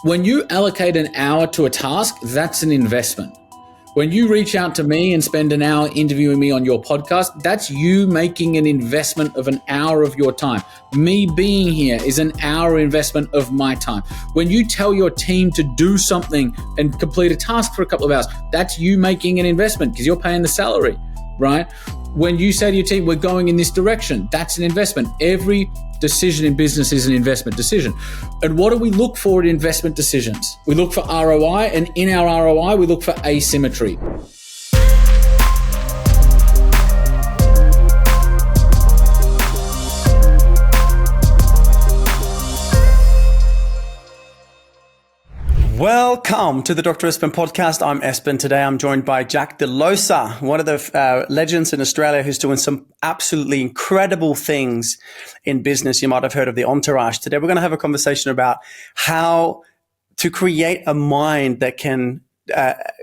When you allocate an hour to a task, that's an investment. When you reach out to me and spend an hour interviewing me on your podcast, that's you making an investment of an hour of your time. Me being here is an hour investment of my time. When you tell your team to do something and complete a task for a couple of hours, that's you making an investment because you're paying the salary, right? When you say to your team, we're going in this direction, that's an investment. Every decision in business is an investment decision. And what do we look for in investment decisions? We look for ROI, and in our ROI, we look for asymmetry. Welcome to the Dr. Espen podcast. I'm Espen. Today I'm joined by Jack Delosa, one of the legends in Australia who's doing some absolutely incredible things in business. You might have heard of The Entourage. Today we're going to have a conversation about how to create a mind that can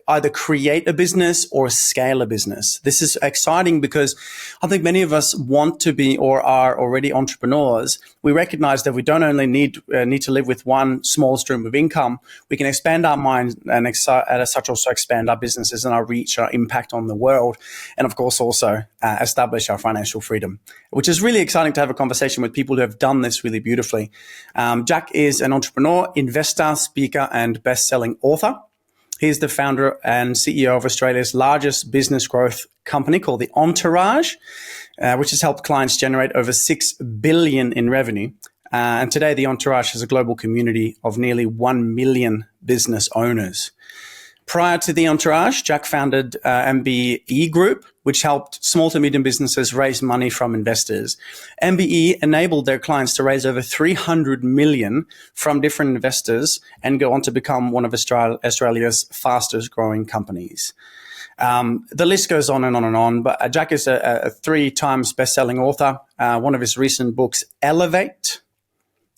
either create a business or scale a business. This is exciting because I think many of us want to be or are already entrepreneurs. We recognize that we don't only need to live with one small stream of income. We can expand our minds and as such also expand our businesses and our reach, our impact on the world, and of course also establish our financial freedom, which is really exciting to have a conversation with people who have done this really beautifully. Jack is an entrepreneur, investor, speaker, and best-selling author. He's the founder and CEO of Australia's largest business growth company called The Entourage, which has helped clients generate over $6 billion in revenue. And today, The Entourage has a global community of nearly 1 million business owners. Prior to The Entourage, Jack founded MBE Group, which helped small to medium businesses raise money from investors. MBE enabled their clients to raise over $300 million from different investors and go on to become one of Australia's fastest growing companies. The list goes on and on and on, but Jack is a 3 times best-selling author. One of his recent books, Elevate,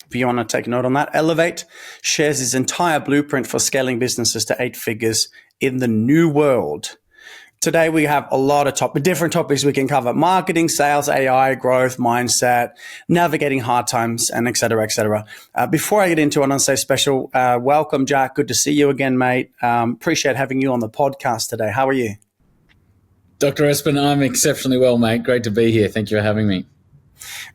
if you want to take a note on that, Elevate, shares his entire blueprint for scaling businesses to 8 figures in the new world. Today, we have a lot of different topics we can cover: marketing, sales, AI, growth, mindset, navigating hard times, and et cetera, et cetera. Before I get into it, I want to say special welcome, Jack. Good to see you again, mate. Appreciate having you on the podcast today. How are you? Dr. Espen, I'm exceptionally well, mate. Great to be here. Thank you for having me.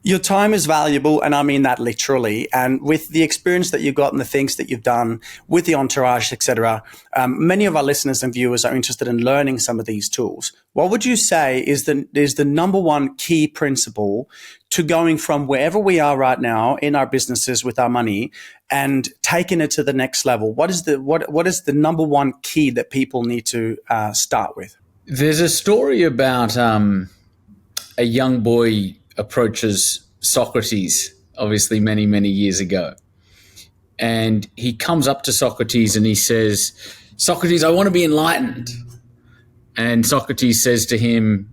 Your time is valuable, and I mean that literally. And with the experience that you've got and the things that you've done with the Entourage, et cetera, many of our listeners and viewers are interested in learning some of these tools. What would you say is the number one key principle to going from wherever we are right now in our businesses with our money and taking it to the next level? What is the number one key that people need to start with? There's a story about a young boy approaches Socrates, obviously many, many years ago. And he comes up to Socrates and he says, "Socrates, I want to be enlightened." And Socrates says to him,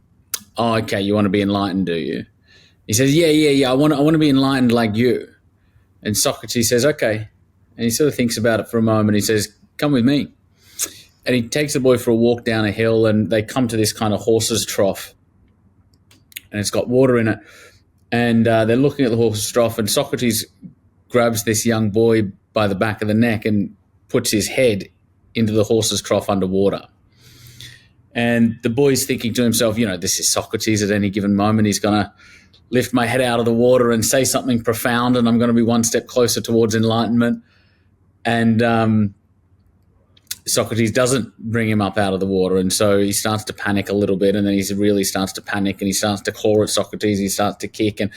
"Oh, okay, you want to be enlightened, do you?" He says, Yeah, I want to be enlightened like you." And Socrates says, "Okay." And he sort of thinks about it for a moment. He says, "Come with me." And he takes the boy for a walk down a hill, and they come to this kind of horse's trough. And it's got water in it. And they're looking at the horse's trough, and Socrates grabs this young boy by the back of the neck and puts his head into the horse's trough underwater. And the boy's thinking to himself, this is Socrates. At any given moment, he's going to lift my head out of the water and say something profound, and I'm going to be one step closer towards enlightenment. And Socrates doesn't bring him up out of the water, and so he starts to panic a little bit, and then he really starts to panic, and he starts to claw at Socrates, he starts to kick, and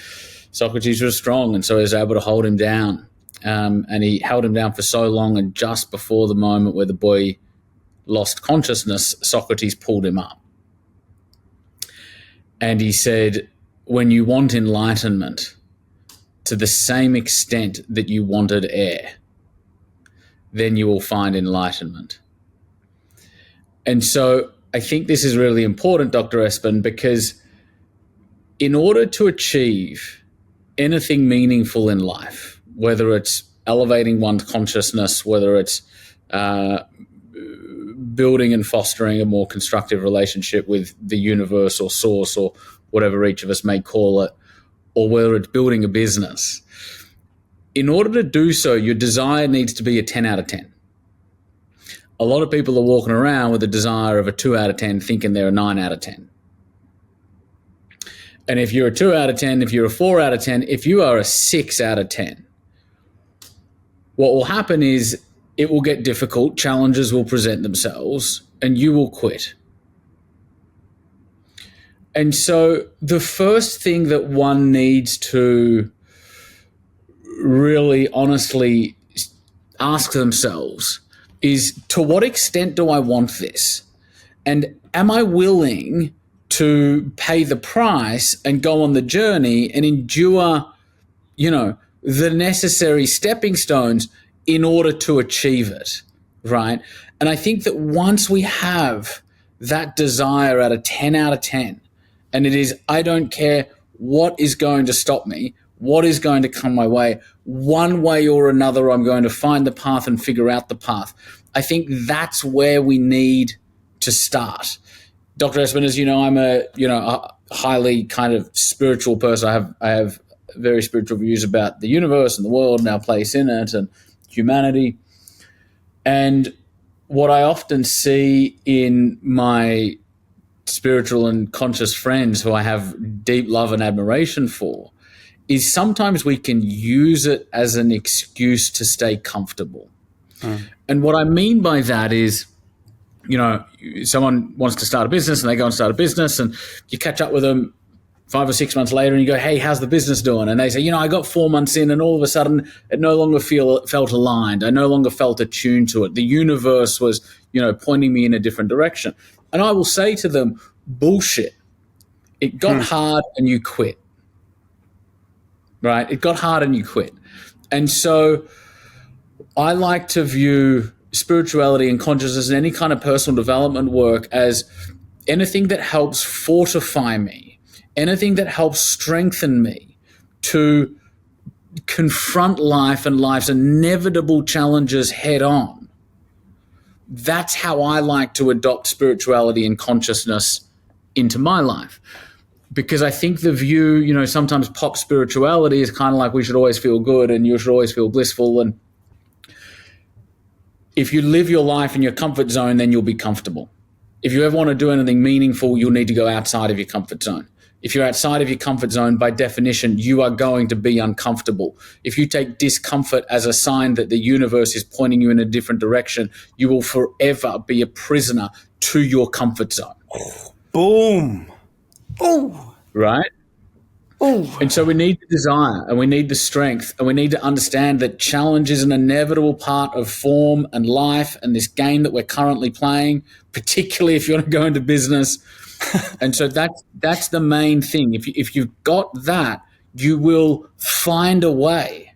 Socrates was strong, and so he was able to hold him down. And he held him down for so long, and just before the moment where the boy lost consciousness, Socrates pulled him up. And he said, "When you want enlightenment to the same extent that you wanted air, then you will find enlightenment." And so I think this is really important, Dr. Espen, because in order to achieve anything meaningful in life, whether it's elevating one's consciousness, whether it's building and fostering a more constructive relationship with the universe or source or whatever each of us may call it, or whether it's building a business, in order to do so, your desire needs to be a 10 out of 10. A lot of people are walking around with a desire of a 2 out of 10 thinking they're a 9 out of 10. And if you're a 2 out of 10, if you're a 4 out of 10, if you are a 6 out of 10, what will happen is it will get difficult, challenges will present themselves, and you will quit. And so the first thing that one needs to really honestly ask themselves is, to what extent do I want this? And am I willing to pay the price and go on the journey and endure, the necessary stepping stones in order to achieve it, right? And I think that once we have that desire at a 10 out of 10, and it is, I don't care what is going to stop me, what is going to come my way, one way or another, I'm going to find the path and figure out the path. I think that's where we need to start. Dr. Espen, as you know, I'm a highly kind of spiritual person. I have very spiritual views about the universe and the world and our place in it and humanity. And what I often see in my spiritual and conscious friends who I have deep love and admiration for is sometimes we can use it as an excuse to stay comfortable. And what I mean by that is, someone wants to start a business and they go and start a business and you catch up with them 5 or 6 months later and you go, hey, how's the business doing? And they say, I got 4 months in and all of a sudden it no longer felt aligned. I no longer felt attuned to it. The universe was, pointing me in a different direction. And I will say to them, bullshit. It got hard and you quit. Right? It got hard and you quit. And so I like to view spirituality and consciousness and any kind of personal development work as anything that helps fortify me, anything that helps strengthen me to confront life and life's inevitable challenges head on. That's how I like to adopt spirituality and consciousness into my life. Because I think the view, sometimes pop spirituality is kind of like we should always feel good and you should always feel blissful. And if you live your life in your comfort zone, then you'll be comfortable. If you ever want to do anything meaningful, you'll need to go outside of your comfort zone. If you're outside of your comfort zone, by definition, you are going to be uncomfortable. If you take discomfort as a sign that the universe is pointing you in a different direction, you will forever be a prisoner to your comfort zone. Boom. Oh. Right? Oh. And so we need the desire and we need the strength and we need to understand that challenge is an inevitable part of form and life and this game that we're currently playing, particularly if you want to go into business. And so that's the main thing. If you've got that, you will find a way.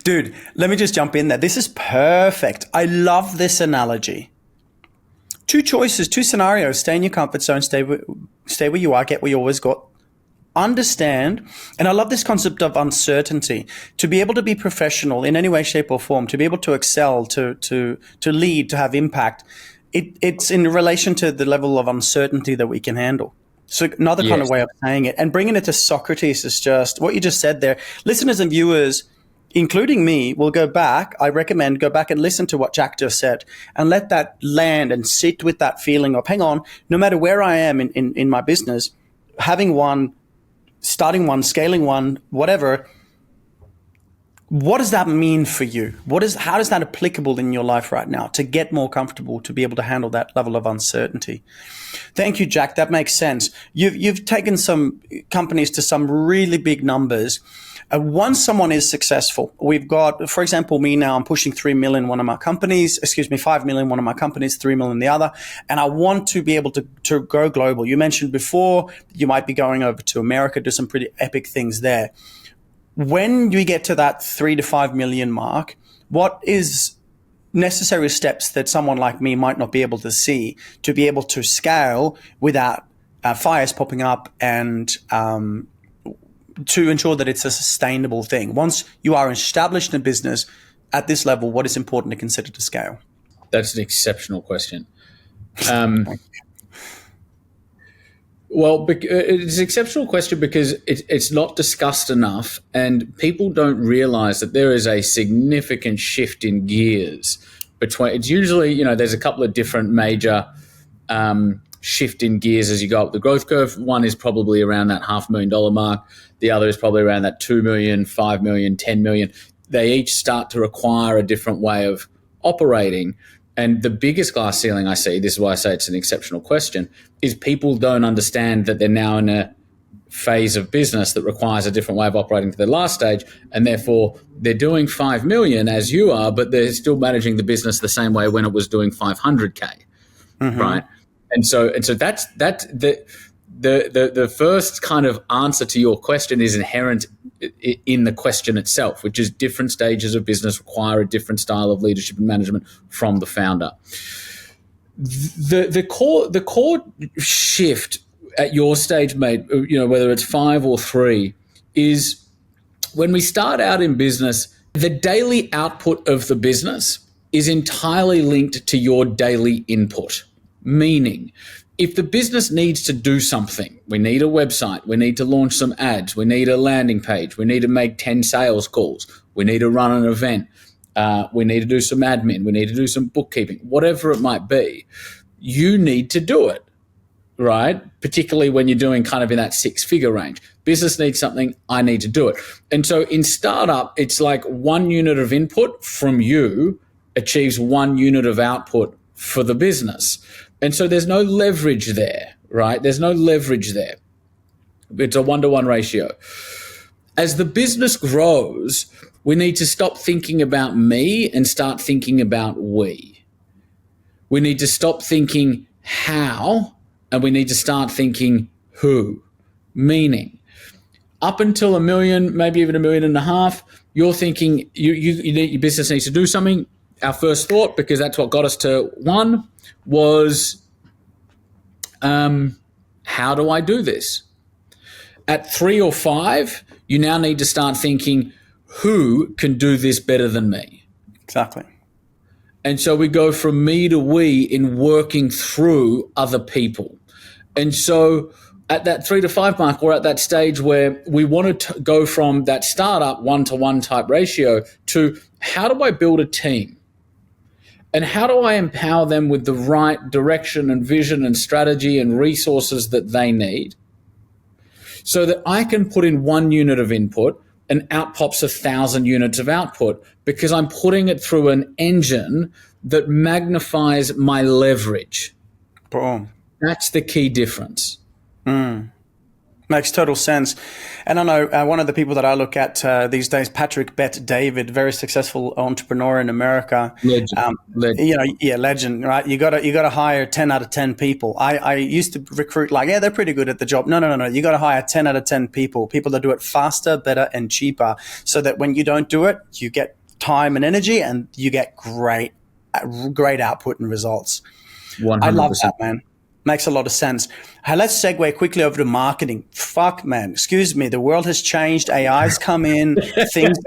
Dude, let me just jump in there. This is perfect. I love this analogy. 2 choices, 2 scenarios. Stay in your comfort zone, stay where you are, get what you always got. Understand, and I love this concept of uncertainty, to be able to be professional in any way, shape, or form, to be able to excel, to lead, to have impact. It's in relation to the level of uncertainty that we can handle. So another kind of way of saying it, and bringing it to Socrates is just what you just said there. Listeners and viewers, including me, will go back. I recommend go back and listen to what Jack just said and let that land and sit with that feeling of, hang on, no matter where I am in my business, having one, starting one, scaling one, whatever, what does that mean for you? How is that applicable in your life right now to get more comfortable, to be able to handle that level of uncertainty? Thank you, Jack. That makes sense. You've taken some companies to some really big numbers. Once someone is successful, we've got, for example, me now, I'm pushing 3 million one of my companies, 5 million one of my companies, 3 million the other. And I want to be able to go global. You mentioned before, you might be going over to America, do some pretty epic things there. When you get to that 3 to 5 million mark, what is necessary steps that someone like me might not be able to see to be able to scale without fires popping up and to ensure that it's a sustainable thing? Once you are established in a business at this level, what is important to consider to scale? That's an exceptional question. Well, it's an exceptional question because it's not discussed enough, and people don't realize that there is a significant shift in gears between. It's usually, there's a couple of different major shift in gears as you go up the growth curve. One is probably around that $500,000 mark. The other is probably around that 2 million, 5 million, 10 million. They each start to require a different way of operating. And the biggest glass ceiling I see, this is why I say it's an exceptional question, is people don't understand that they're now in a phase of business that requires a different way of operating to their last stage. And therefore, they're doing 5 million as you are, but they're still managing the business the same way when it was doing 500K, right? And so that's the first kind of answer to your question is inherent in the question itself, which is different stages of business require a different style of leadership and management from the founder. The core shift at your stage, mate, whether it's 5 or 3, is when we start out in business, the daily output of the business is entirely linked to your daily input. Meaning, if the business needs to do something, we need a website, we need to launch some ads, we need a landing page, we need to make 10 sales calls, we need to run an event, we need to do some admin, we need to do some bookkeeping, whatever it might be, you need to do it, right? Particularly when you're doing kind of in that 6-figure range. Business needs something, I need to do it. And so in startup, it's like 1 unit of input from you achieves 1 unit of output for the business. And so there's no leverage there, right? There's no leverage there. It's a 1-to-1 ratio. As the business grows, we need to stop thinking about me and start thinking about we. We need to stop thinking how, and we need to start thinking who. Meaning, up until 1 million, maybe even 1.5 million, you're thinking your business needs to do something. Our first thought, because that's what got us to 1, was how do I do this? At 3 or 5, you now need to start thinking, who can do this better than me? Exactly. And so we go from me to we in working through other people. And so at that 3 to 5 mark, we're at that stage where we want to go from that startup 1-to-1 type ratio to how do I build a team? And how do I empower them with the right direction and vision and strategy and resources that they need so that I can put in 1 unit of input and out pops 1,000 units of output because I'm putting it through an engine that magnifies my leverage. Boom. That's the key difference. Makes total sense. And I know one of the people that I look at these days, Patrick Bet-David, very successful entrepreneur in America. Legend. Legend, right? You got to hire 10 out of 10 people. I used to recruit they're pretty good at the job. No. You got to hire 10 out of 10 people that do it faster, better, and cheaper so that when you don't do it, you get time and energy and you get great output and results. 100%. I love that, man. Makes a lot of sense. Let's segue quickly over to marketing. Fuck, man. Excuse me. The world has changed. AI's come in. Things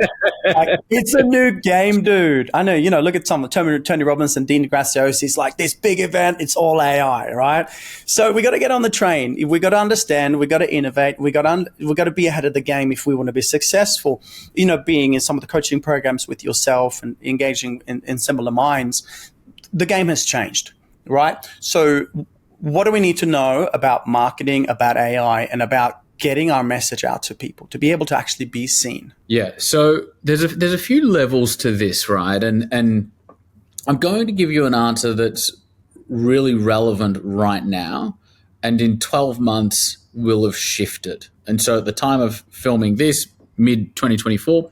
it's a new game, dude. I know, look at Tony Robbins and Dean Graziosi. It's like this big event. It's all AI, right? So we got to get on the train. We got to understand. We got to innovate. We got to be ahead of the game if we want to be successful. Being in some of the coaching programs with yourself and engaging in similar minds, the game has changed, right? So what do we need to know about marketing, about AI, and about getting our message out to people to be able to actually be seen? Yeah. So there's a few levels to this, right? And I'm going to give you an answer that's really relevant right now, and in 12 months will have shifted. And so at the time of filming this, mid-2024,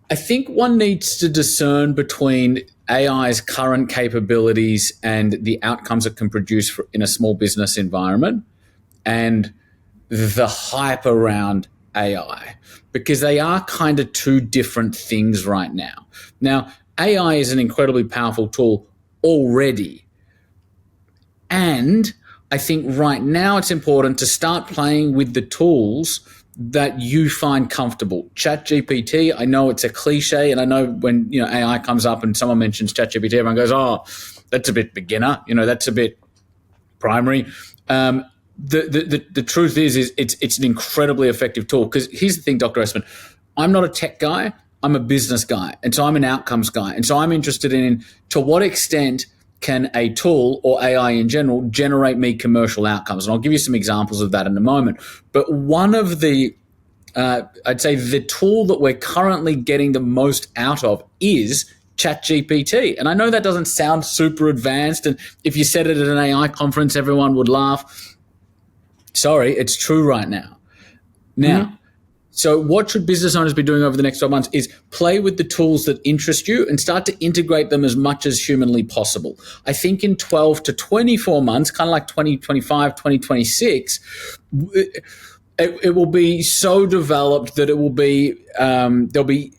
I think one needs to discern between AI's current capabilities and the outcomes it can produce in a small business environment and the hype around AI, because they are kind of two different things right now. Now, AI is an incredibly powerful tool already. And I think right now it's important to start playing with the tools that you find comfortable. ChatGPT, I know it's a cliche, and I know when AI comes up and someone mentions ChatGPT, everyone goes, "Oh, that's a bit beginner. That's a bit primary." the truth is it's an incredibly effective tool. Because here's the thing, Dr. Espen, I'm not a tech guy. I'm a business guy. And so I'm an outcomes guy. And so I'm interested in to what extent can a tool or AI in general generate me commercial outcomes? And I'll give you some examples of that in a moment. But one of the, I'd say the tool that we're currently getting the most out of is ChatGPT. And I know that doesn't sound super advanced. And if you said it at an AI conference, everyone would laugh. Sorry, it's true right now. Now, so what should business owners be doing over the next 12 months is play with the tools that interest you and start to integrate them as much as humanly possible. I think in 12 to 24 months, kind of like 2025, 2026, it will be so developed that it will be, there'll be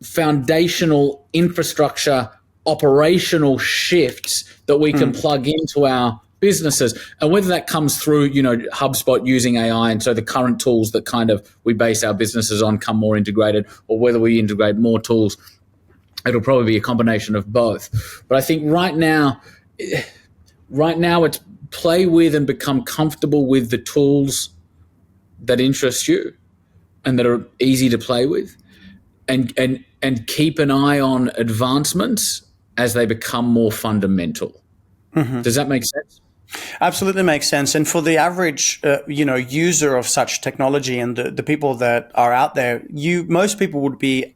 foundational infrastructure, operational shifts that we can plug into our businesses. And whether that comes through, HubSpot using AI, and so the current tools that kind of we base our businesses on come more integrated, or whether we integrate more tools, it'll probably be a combination of both. But I think right now it's play with and become comfortable with the tools that interest you and that are easy to play with, and keep an eye on advancements as they become more fundamental. Does that make sense? Absolutely makes sense. And for the average, user of such technology and the people that are out there, most people would be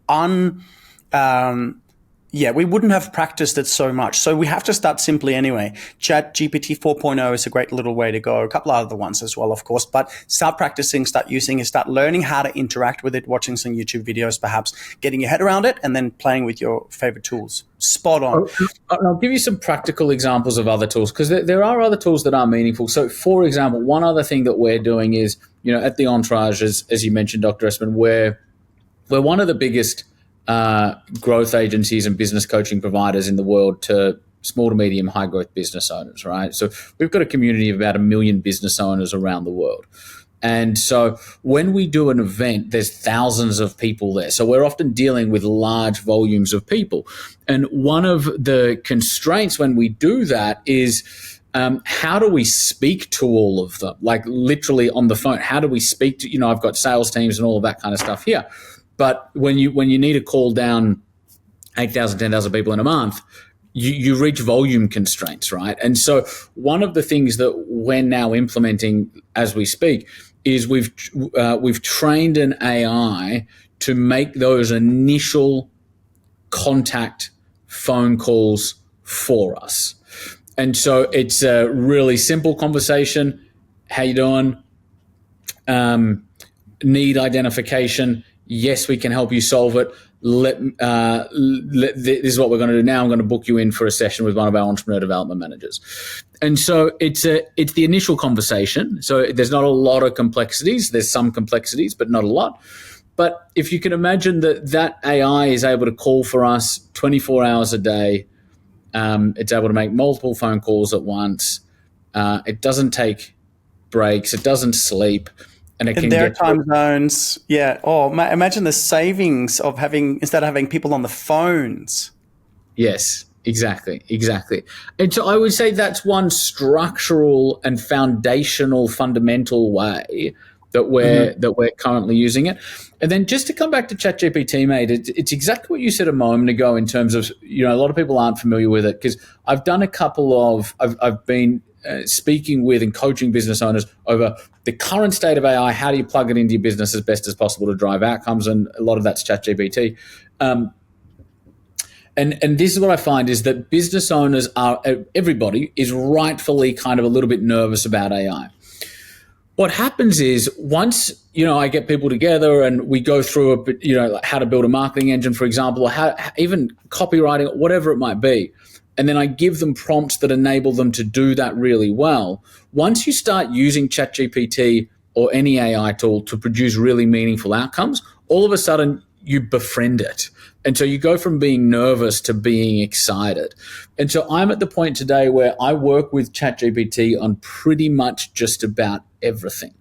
we wouldn't have practiced it so much. So we have to start simply anyway. ChatGPT 4.0 is a great little way to go. A couple of other ones as well, of course. But start practicing, start using it, start learning how to interact with it, watching some YouTube videos, perhaps getting your head around it, and then playing with your favorite tools. Spot on. I'll give you some practical examples of other tools, because there are other tools that are meaningful. So, for example, one other thing that we're doing is, at the Entourage, as you mentioned, Dr. Espen, we're one of the biggest growth agencies and business coaching providers in the world to small to medium high growth business owners, right? So we've got a community of about 1 million business owners around the world. And so when we do an event, there's thousands of people there. So we're often dealing with large volumes of people. And one of the constraints when we do that is how do we speak to all of them? Like literally on the phone, how do we speak to, I've got sales teams and all of that kind of stuff here. But when you need to call down 8,000, 10,000 people in a month, you reach volume constraints, right? And so one of the things that we're now implementing as we speak is we've trained an AI to make those initial contact phone calls for us. And so it's a really simple conversation. How you doing? Need identification. Yes, we can help you solve it. This is what we're going to do now. I'm going to book you in for a session with one of our entrepreneur development managers. And so it's the initial conversation. So there's not a lot of complexities. There's some complexities, but not a lot. But if you can imagine that AI is able to call for us 24 hours a day, it's able to make multiple phone calls at once. It doesn't take breaks. It doesn't sleep. And it in their time zones, yeah. Oh, imagine the savings of instead of having people on the phones. Yes, exactly. And so I would say that's one structural and foundational, fundamental way that we're currently using it. And then just to come back to ChatGPT, mate, it's exactly what you said a moment ago in terms of, a lot of people aren't familiar with it, because I've done I've been speaking with and coaching business owners over the current state of AI. How do you plug it into your business as best as possible to drive outcomes? And a lot of that's ChatGPT. And this is what I find is that business owners everybody is rightfully kind of a little bit nervous about AI. What happens is once, I get people together and we go through how to build a marketing engine, for example, or how even copywriting, whatever it might be. And then I give them prompts that enable them to do that really well. Once you start using ChatGPT or any AI tool to produce really meaningful outcomes, all of a sudden you befriend it. And so you go from being nervous to being excited. And so I'm at the point today where I work with ChatGPT on pretty much just about everything.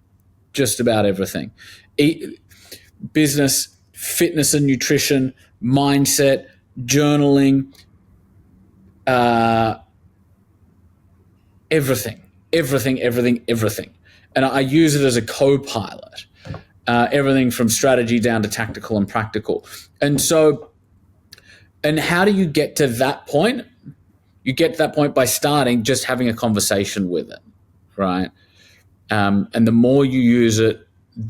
Business, fitness and nutrition, mindset, journaling, everything. everything. And I use it as a co-pilot, everything from strategy down to tactical and practical. And how do you get to that point? You get to that point by starting just having a conversation with it, right? And the more you use it,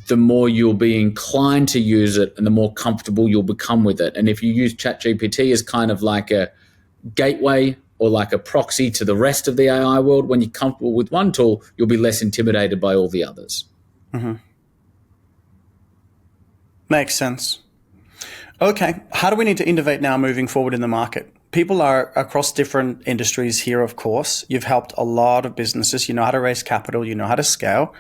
the more you'll be inclined to use it and the more comfortable you'll become with it. And if you use ChatGPT as kind of like a gateway or like a proxy to the rest of the AI world, when you're comfortable with one tool, you'll be less intimidated by all the others. Mm-hmm. Makes sense. Okay. How do we need to innovate now moving forward in the market? People are across different industries here, of course. You've helped a lot of businesses. You know how to raise capital. You know how to scale.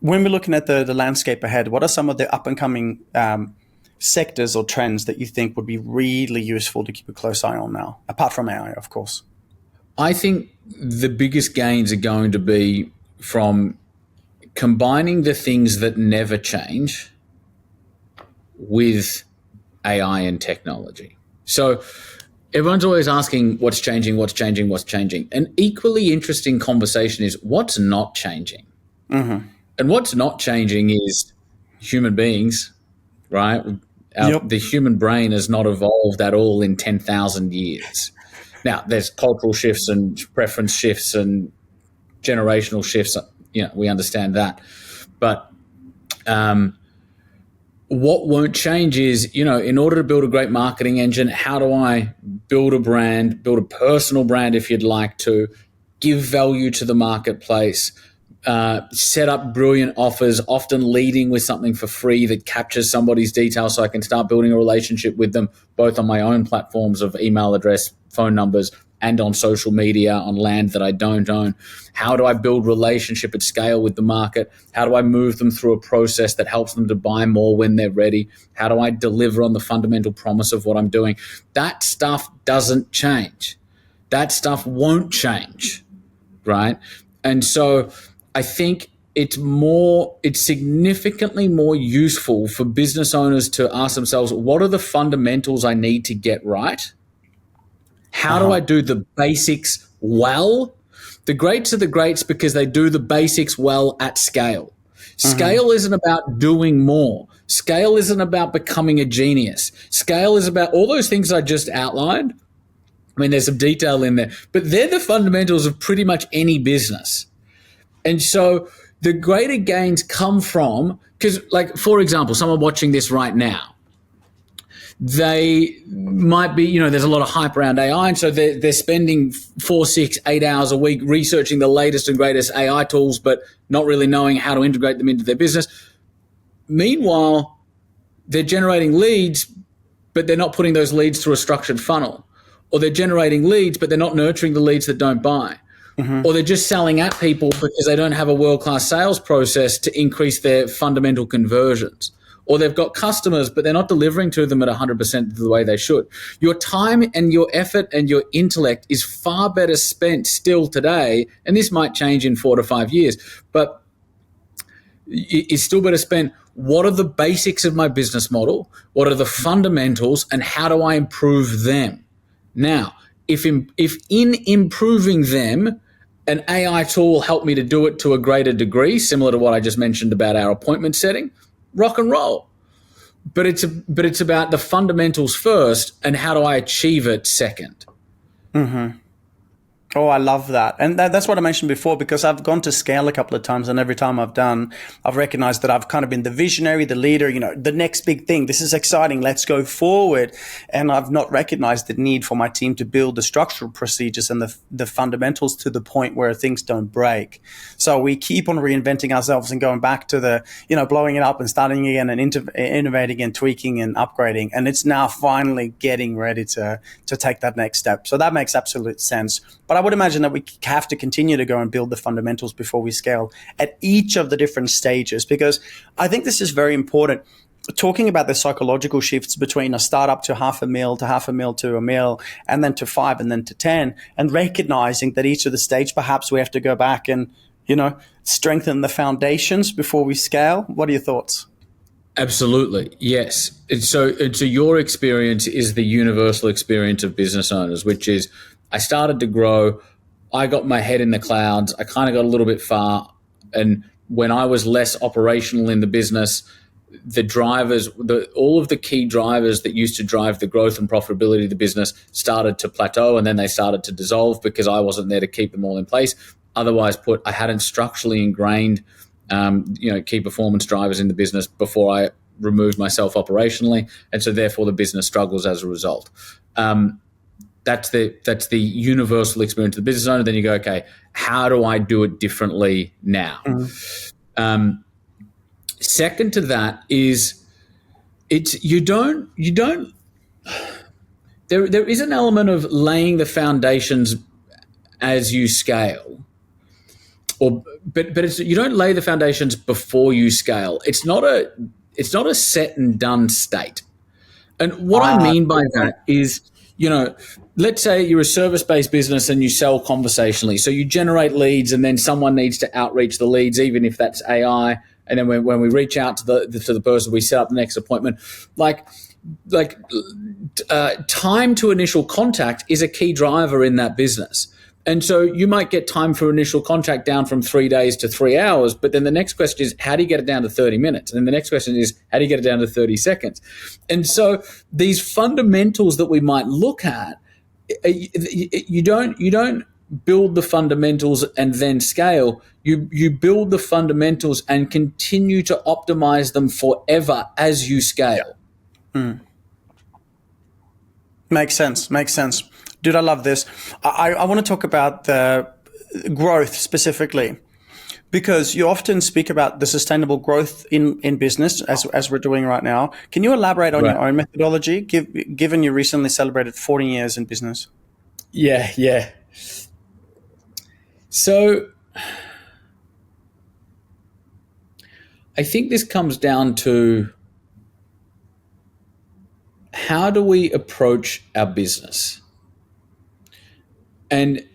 When we're looking at the landscape ahead, what are some of the up-and-coming sectors or trends that you think would be really useful to keep a close eye on now, apart from AI, of course? I think the biggest gains are going to be from combining the things that never change with AI and technology. So everyone's always asking what's changing. An equally interesting conversation is what's not changing. Mm-hmm. And what's not changing is human beings, right? The human brain has not evolved at all in 10,000 years. Now, there's cultural shifts and preference shifts and generational shifts. We understand that. But what won't change is, in order to build a great marketing engine, how do I build a brand, build a personal brand if you'd like to, give value to the marketplace, set up brilliant offers, often leading with something for free that captures somebody's details so I can start building a relationship with them, both on my own platforms of email address, phone numbers, and on social media, on land that I don't own. How do I build relationship at scale with the market? How do I move them through a process that helps them to buy more when they're ready? How do I deliver on the fundamental promise of what I'm doing? That stuff doesn't change. That stuff won't change, right? And so I think it's significantly more useful for business owners to ask themselves, what are the fundamentals I need to get right? How do I do the basics well? The greats are the greats because they do the basics well at scale. Scale isn't about doing more. Scale isn't about becoming a genius. Scale is about all those things I just outlined. I mean, there's some detail in there, but they're the fundamentals of pretty much any business. And so the greater gains come from, because like, for example, someone watching this right now, they might be, there's a lot of hype around AI. And so they're spending 4, 6, 8 hours a week researching the latest and greatest AI tools, but not really knowing how to integrate them into their business. Meanwhile, they're generating leads, but they're not putting those leads through a structured funnel. Or they're generating leads, but they're not nurturing the leads that don't buy. Or they're just selling at people because they don't have a world-class sales process to increase their fundamental conversions. Or they've got customers, but they're not delivering to them at 100% the way they should. Your time and your effort and your intellect is far better spent still today, and this might change in 4 to 5 years, but it's still better spent. What are the basics of my business model? What are the fundamentals, and how do I improve them? Now, if in improving them, an AI tool will help me to do it to a greater degree, similar to what I just mentioned about our appointment setting, rock and roll. But it's about the fundamentals first, and how do I achieve it second? Mm-hmm. Oh, I love that. And that's what I mentioned before, because I've gone to scale a couple of times, and every time I've done, I've recognized that I've kind of been the visionary, the leader, the next big thing. This is exciting. Let's go forward. And I've not recognized the need for my team to build the structural procedures and the fundamentals to the point where things don't break. So we keep on reinventing ourselves and going back to the, blowing it up and starting again and innovating and tweaking and upgrading. And it's now finally getting ready to take that next step. So that makes absolute sense. But I would imagine that we have to continue to go and build the fundamentals before we scale at each of the different stages, because I think this is very important. Talking about the psychological shifts between a startup to $500,000 to $500,000 to $1 million, and then to 5 and then to 10, and recognizing that each of the stage, perhaps we have to go back and, strengthen the foundations before we scale. What are your thoughts? Absolutely. Yes. So your experience is the universal experience of business owners, which is I started to grow. I got my head in the clouds. I kind of got a little bit far. And when I was less operational in the business, the drivers, all of the key drivers that used to drive the growth and profitability of the business started to plateau, and then they started to dissolve because I wasn't there to keep them all in place. Otherwise put, I hadn't structurally ingrained key performance drivers in the business before I removed myself operationally, and so therefore the business struggles as a result. That's the universal experience of the business owner. Then you go, okay, how do I do it differently now? Mm-hmm. Second to that is there is an element of laying the foundations as you scale, but you don't lay the foundations before you scale. It's not a set and done state. And what I mean by that is, let's say you're a service-based business and you sell conversationally. So you generate leads, and then someone needs to outreach the leads, even if that's AI. And then when we reach out to the person, we set up the next appointment. Time to initial contact is a key driver in that business. And so you might get time for initial contact down from 3 days to 3 hours, but then the next question is, how do you get it down to 30 minutes? And then the next question is, how do you get it down to 30 seconds? And so these fundamentals that we might look at, you don't build the fundamentals and then scale. You build the fundamentals and continue to optimize them forever as you scale. Makes sense. Dude, I love this. I want to talk about the growth specifically, because you often speak about the sustainable growth in business as we're doing right now. Can you elaborate on your own methodology, given you recently celebrated 14 years in business? Yeah. So I think this comes down to, how do we approach our business? And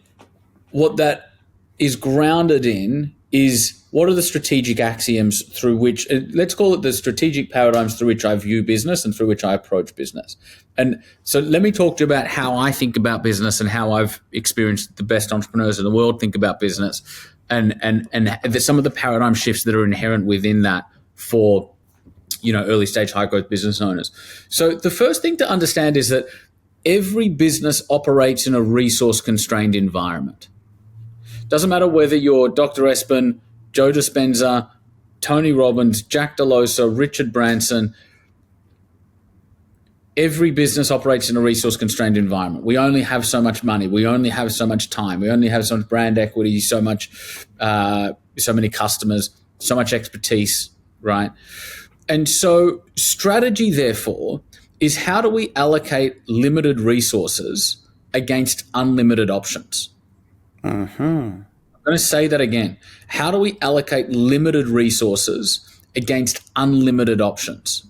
what that is grounded in is, what are the strategic axioms through which, let's call it the strategic paradigms through which I view business and through which I approach business. And so let me talk to you about how I think about business and how I've experienced the best entrepreneurs in the world think about business, and some of the paradigm shifts that are inherent within that for early stage high growth business owners. So the first thing to understand is that every business operates in a resource constrained environment. Doesn't matter whether you're Dr. Espen, Joe Dispenza, Tony Robbins, Jack Delosa, Richard Branson. Every business operates in a resource constrained environment. We only have so much money. We only have so much time. We only have so much brand equity, so many customers, so much expertise, right? And so strategy, therefore, is, how do we allocate limited resources against unlimited options? Mm-hmm. I'm going to say that again. How do we allocate limited resources against unlimited options?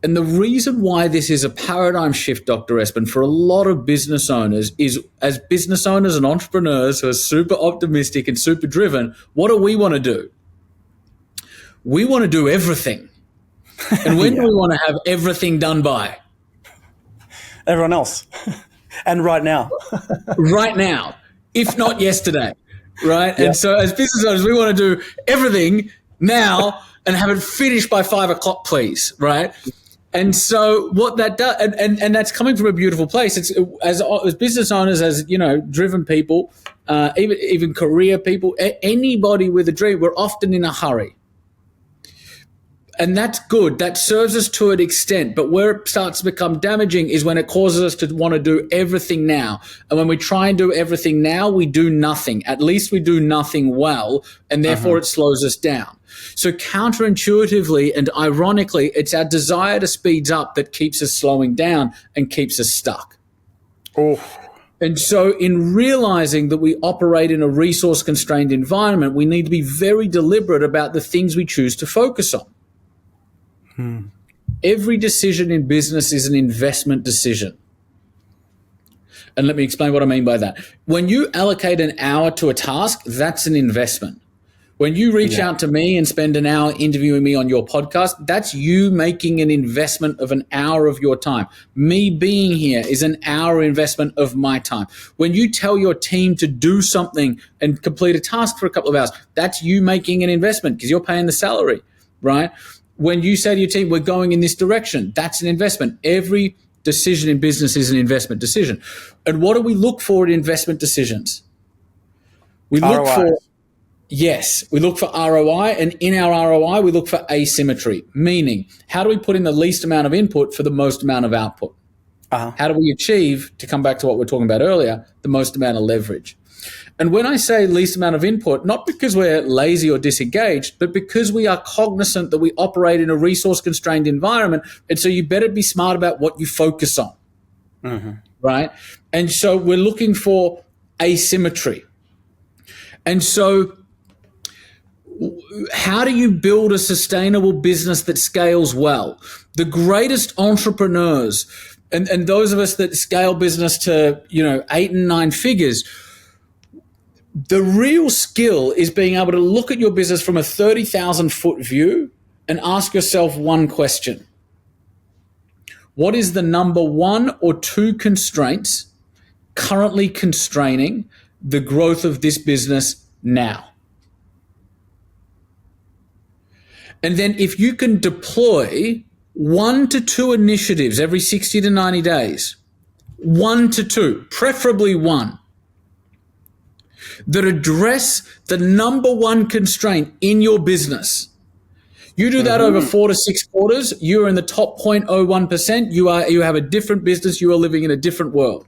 And the reason why this is a paradigm shift, Dr. Espen, for a lot of business owners is, as business owners and entrepreneurs who are super optimistic and super driven, what do we want to do? We want to do everything. And when do we want to have everything done by? Everyone else. And right now. Right now, if not yesterday, right? Yeah. And so as business owners, we want to do everything now and have it finished by 5 o'clock, please, right? And so what that does, and that's coming from a beautiful place. It's as business owners, as driven people, even career people, anybody with a dream, we're often in a hurry. And that's good. That serves us to an extent. But where it starts to become damaging is when it causes us to want to do everything now. And when we try and do everything now, we do nothing. At least we do nothing well. And therefore it slows us down. So counterintuitively and ironically, it's our desire to speed up that keeps us slowing down and keeps us stuck. Oh. And so in realizing that we operate in a resource-constrained environment, we need to be very deliberate about the things we choose to focus on. Every decision in business is an investment decision. And let me explain what I mean by that. When you allocate an hour to a task, that's an investment. When you reach out to me and spend an hour interviewing me on your podcast, that's you making an investment of an hour of your time. Me being here is an hour investment of my time. When you tell your team to do something and complete a task for a couple of hours, that's you making an investment because you're paying the salary, right? When you say to your team, we're going in this direction, that's an investment. Every decision in business is an investment decision. And what do we look for in investment decisions? We look for ROI, and in our ROI, we look for asymmetry, meaning how do we put in the least amount of input for the most amount of output? How do we achieve, to come back to what we were talking about earlier, the most amount of leverage? And when I say least amount of input, not because we're lazy or disengaged, but because we are cognizant that we operate in a resource-constrained environment, and so you better be smart about what you focus on, right? And so we're looking for asymmetry. And so how do you build a sustainable business that scales well? The greatest entrepreneurs and those of us that scale business to 8 and 9 figures, the real skill is being able to look at your business from a 30,000 foot view and ask yourself one question. What is the number 1 or 2 constraints currently constraining the growth of this business now? And then if you can deploy 1 to 2 initiatives every 60 to 90 days, 1 to 2, preferably 1, that address the number 1 constraint in your business. You do that over 4 to 6 quarters, you're in the top 0.01%, you have a different business, you are living in a different world.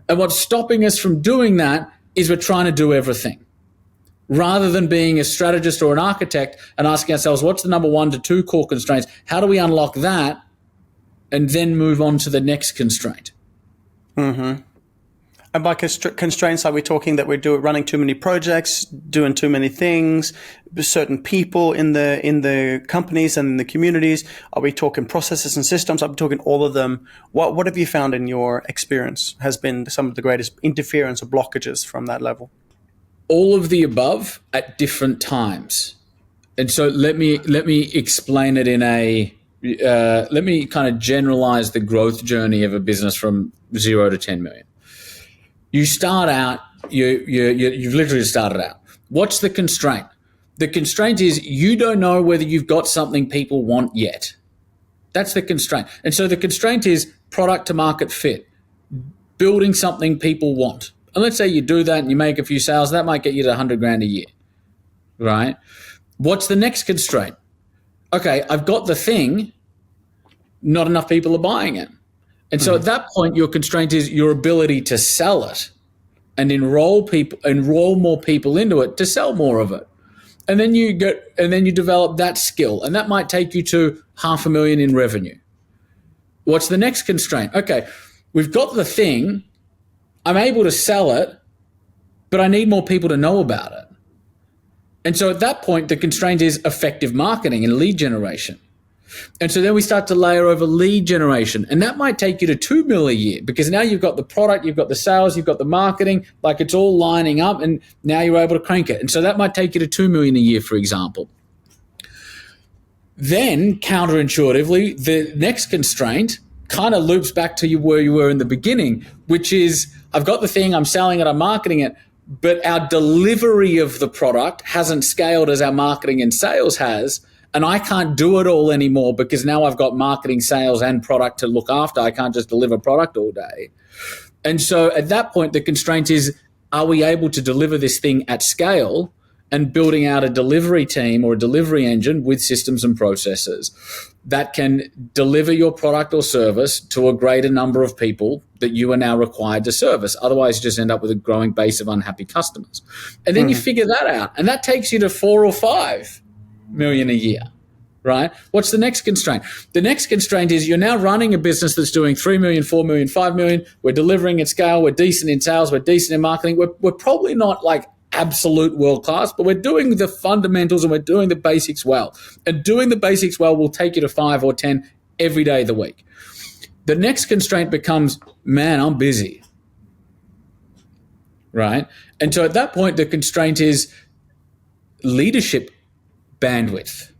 And what's stopping us from doing that is we're trying to do everything. Rather than being a strategist or an architect and asking ourselves, what's the number 1 to 2 core constraints? How do we unlock that and then move on to the next constraint? And by constraints, are we talking that we're running too many projects, doing too many things, certain people in the companies and in the communities? Are we talking processes and systems? Are we talking all of them? What have you found in your experience has been some of the greatest interference or blockages from that level? All of the above at different times. And so let me explain it in let me kind of generalize the growth journey of a business from 0 to 10 million. You start out, you've literally started out. What's the constraint? The constraint is you don't know whether you've got something people want yet. That's the constraint. And so the constraint is product to market fit, building something people want. And let's say you do that and you make a few sales, that might get you to 100 grand a year, right? What's the next constraint? Okay, I've got the thing, not enough people are buying it. And so at that point, your constraint is your ability to sell it and enroll more people into it to sell more of it. And then you develop that skill, and that might take you to $500,000 in revenue. What's the next constraint? Okay, we've got the thing, I'm able to sell it, but I need more people to know about it. And so at that point, the constraint is effective marketing and lead generation. And so then we start to layer over lead generation, and that might take you to $2 million a year because now you've got the product, you've got the sales, you've got the marketing, like it's all lining up, and now you're able to crank it. And so that might take you to $2 million a year, for example. Then counterintuitively, the next constraint kind of loops back to where you were in the beginning, which is I've got the thing, I'm selling it, I'm marketing it, but our delivery of the product hasn't scaled as our marketing and sales has. And I can't do it all anymore because now I've got marketing, sales, and product to look after. I can't just deliver product all day. And so at that point, the constraint is, are we able to deliver this thing at scale and building out a delivery team or a delivery engine with systems and processes that can deliver your product or service to a greater number of people that you are now required to service. Otherwise, you just end up with a growing base of unhappy customers. And then you figure that out, and that takes you to 4 or 5 million a year, right? What's the next constraint? The next constraint is you're now running a business that's doing 3 million, 4 million, 5 million. We're delivering at scale. We're decent in sales. We're decent in marketing. We're probably not like absolute world class, but we're doing the fundamentals and we're doing the basics well. And doing the basics well will take you to 5 or 10 every day of the week. The next constraint becomes, man, I'm busy, right? And so at that point, the constraint is, leadership bandwidth,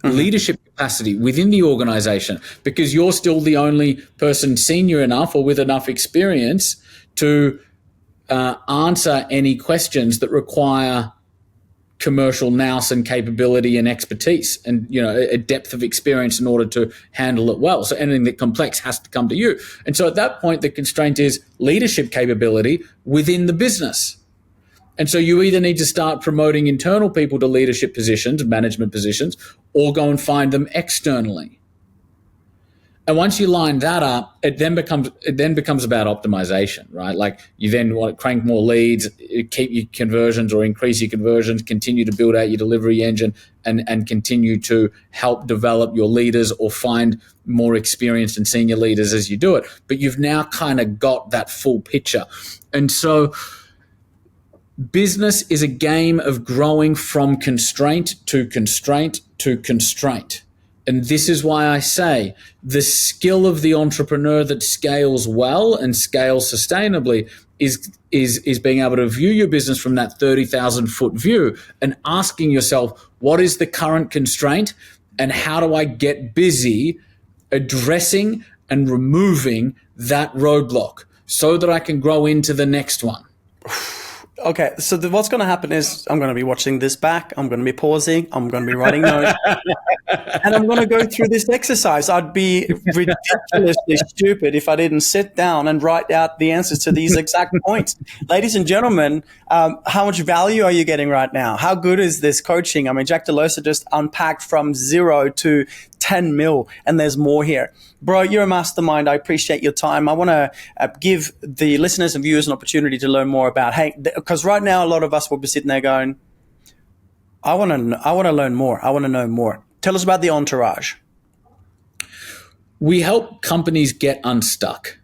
leadership capacity within the organization, because you're still the only person senior enough or with enough experience to answer any questions that require commercial nous and capability and expertise and, a depth of experience in order to handle it well. So anything that complex has to come to you. And so at that point, the constraint is leadership capability within the business. And so you either need to start promoting internal people to leadership positions, management positions, or go and find them externally. And once you line that up, it then becomes about optimization, right? Like you then want to crank more leads, keep your conversions or increase your conversions, continue to build out your delivery engine, and continue to help develop your leaders or find more experienced and senior leaders as you do it. But you've now kind of got that full picture. And so business is a game of growing from constraint to constraint to constraint. And this is why I say the skill of the entrepreneur that scales well and scales sustainably is being able to view your business from that 30,000 foot view and asking yourself, what is the current constraint and how do I get busy addressing and removing that roadblock so that I can grow into the next one? Okay, so what's going to happen is I'm going to be watching this back. I'm going to be pausing. I'm going to be writing notes. And I'm going to go through this exercise. I'd be ridiculously stupid if I didn't sit down and write out the answers to these exact points. Ladies and gentlemen, how much value are you getting right now? How good is this coaching? I mean, Jack Delosa just unpacked from 0 to 10 mil, and there's more here. Bro, you're a mastermind. I appreciate your time. I want to give the listeners and viewers an opportunity to learn more about, because right now a lot of us will be sitting there going, I want to learn more. I want to know more. Tell us about the Entourage. We help companies get unstuck.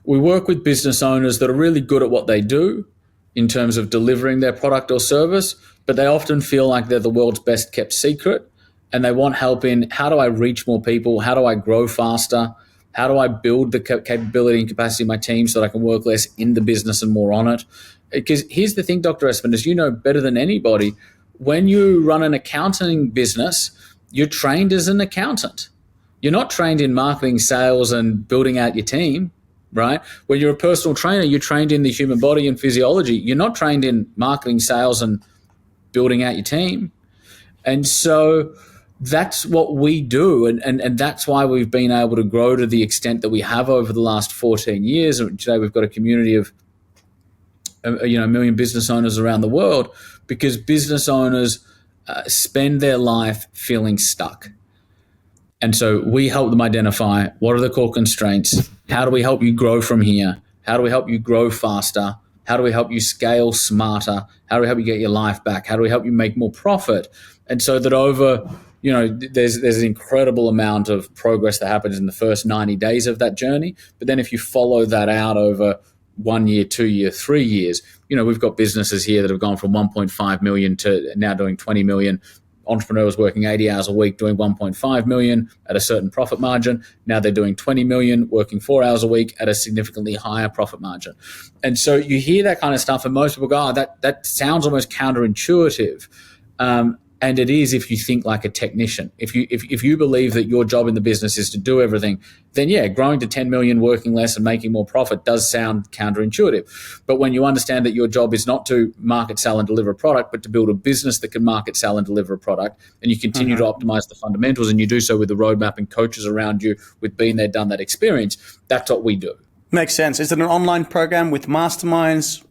We work with business owners that are really good at what they do in terms of delivering their product or service, but they often feel like they're the world's best kept secret. And they want help in how do I reach more people? How do I grow faster? How do I build the capability and capacity of my team so that I can work less in the business and more on it? Because here's the thing, Dr. Espen, as you know better than anybody, when you run an accounting business, you're trained as an accountant. You're not trained in marketing, sales, and building out your team, right? When you're a personal trainer, you're trained in the human body and physiology. You're not trained in marketing, sales, and building out your team. And so that's what we do, and that's why we've been able to grow to the extent that we have over the last 14 years. Today we've got a community of a million business owners around the world, because business owners spend their life feeling stuck. And so we help them identify what are the core constraints, how do we help you grow from here, how do we help you grow faster, how do we help you scale smarter, how do we help you get your life back, how do we help you make more profit. And so that over there's an incredible amount of progress that happens in the first 90 days of that journey. But then if you follow that out over 1 year, 2 year, 3 years, we've got businesses here that have gone from 1.5 million to now doing 20 million. Entrepreneurs working 80 hours a week doing 1.5 million at a certain profit margin. Now they're doing 20 million working 4 hours a week at a significantly higher profit margin. And so you hear that kind of stuff and most people go, that sounds almost counterintuitive. And it is if you think like a technician. If you believe that your job in the business is to do everything, then yeah, growing to 10 million, working less and making more profit does sound counterintuitive. But when you understand that your job is not to market, sell and deliver a product, but to build a business that can market, sell and deliver a product, and you continue to optimize the fundamentals and you do so with the roadmap and coaches around you with been there, done that experience, that's what we do. Makes sense. Is it an online program with masterminds?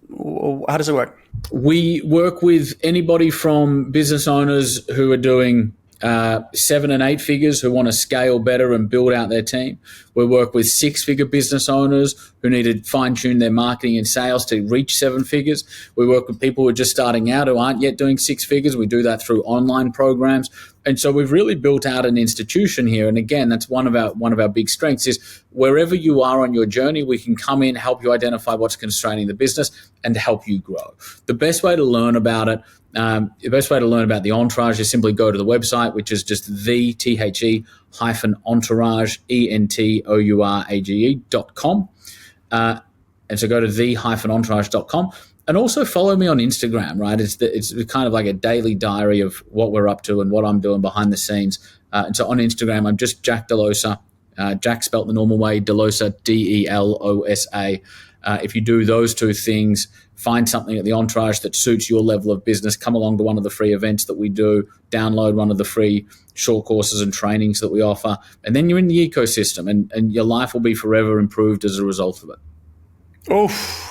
How does it work? We work with anybody from business owners who are doing 7 and 8 figures who want to scale better and build out their team. We work with 6-figure business owners who need to fine-tune their marketing and sales to reach 7 figures. We work with people who are just starting out who aren't yet doing 6 figures. We do that through online programs. And so we've really built out an institution here. And again, that's one of our big strengths is wherever you are on your journey, we can come in, help you identify what's constraining the business and help you grow. The best way to learn about it, the best way to learn about the Entourage is simply go to the website, which is just the-entourage, entourage.com. And so go to the-entourage.com. And also follow me on Instagram, right? It's kind of like a daily diary of what we're up to and what I'm doing behind the scenes. And so on Instagram, I'm just Jack Delosa. Jack spelt the normal way, Delosa, Delosa. If you do those two things, find something at The Entourage that suits your level of business, come along to one of the free events that we do, download one of the free short courses and trainings that we offer, and then you're in the ecosystem, and your life will be forever improved as a result of it. Oof.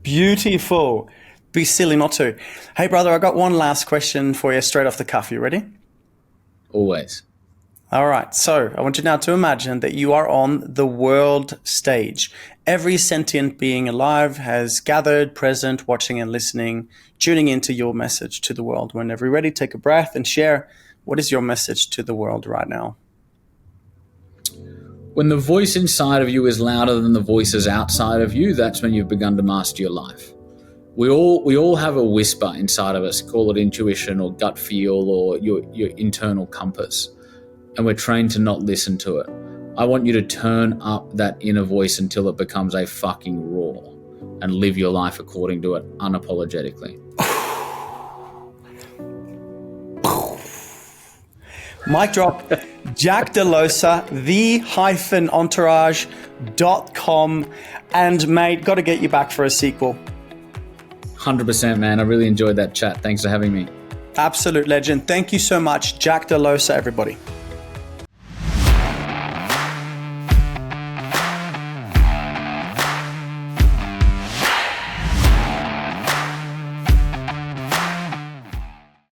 Beautiful. Be silly not to. Hey, brother, I got one last question for you straight off the cuff. You ready? Always. All right. So I want you now to imagine that you are on the world stage. Every sentient being alive has gathered, present, watching and listening, tuning into your message to the world. Whenever you're ready, take a breath and share. What is your message to the world right now? When the voice inside of you is louder than the voices outside of you, that's when you've begun to master your life. We all have a whisper inside of us, call it intuition or gut feel or your internal compass, and we're trained to not listen to it. I want you to turn up that inner voice until it becomes a fucking roar and live your life according to it unapologetically. Mic drop. Jack Delosa, the-entourage.com. And mate, got to get you back for a sequel. 100%, man. I really enjoyed that chat. Thanks for having me. Absolute legend. Thank you so much, Jack Delosa, everybody.